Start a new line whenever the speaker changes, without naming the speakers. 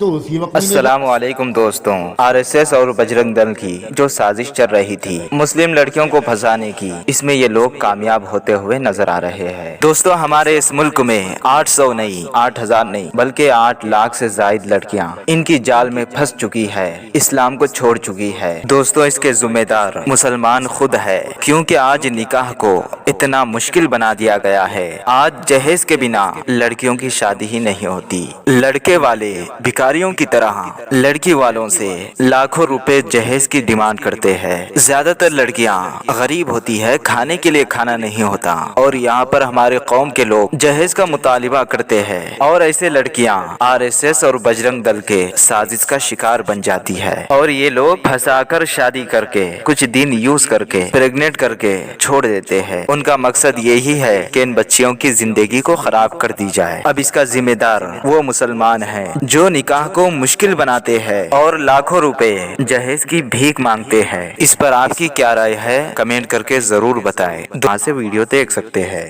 تو اسی وقت
السلام علیکم دوستوں، آر ایس ایس اور بجرنگ دل کی جو سازش چل رہی تھی مسلم لڑکیوں کو پھنسانے کی، اس میں یہ لوگ کامیاب ہوتے ہوئے نظر آ رہے ہیں۔ دوستوں، ہمارے اس ملک میں 800 نہیں، 8000 نہیں بلکہ 8 لاکھ سے زائد لڑکیاں ان کی جال میں پھنس چکی ہے، اسلام کو چھوڑ چکی ہے۔ دوستوں، اس کے ذمہ دار مسلمان خود ہے، کیونکہ آج نکاح کو اتنا مشکل بنا دیا گیا ہے۔ آج جہیز کے بنا لڑکیوں کی شادی ہی نہیں ہوتی۔ لڑکے والے بھکاریوں کی طرح لڑکی والوں سے لاکھوں روپے جہیز کی ڈیمانڈ کرتے ہیں۔ زیادہ تر لڑکیاں غریب ہوتی ہے، کھانے کے لیے کھانا نہیں ہوتا، اور یہاں پر ہمارے قوم کے لوگ جہیز کا مطالبہ کرتے ہیں، اور ایسے لڑکیاں آر ایس ایس اور بجرنگ دل کے سازش کا شکار بن جاتی ہے، اور یہ لوگ پھنسا کر شادی کر کے کچھ دن یوز کر کے پریگننٹ کر کے چھوڑ دیتے ہیں۔ ان کا مقصد یہی ہے کہ ان بچیوں کی زندگی کو خراب کر دی جائے۔ اب اس کا ذمہ دار وہ مسلمان ہیں جو نکاح کو مشکل بناتے ہیں اور لاکھوں روپے جہیز کی بھیک مانگتے ہیں۔ اس پر آپ کی کیا رائے ہے؟ کمنٹ کر کے ضرور بتائیں۔ وہاں سے ویڈیو دیکھ سکتے ہیں۔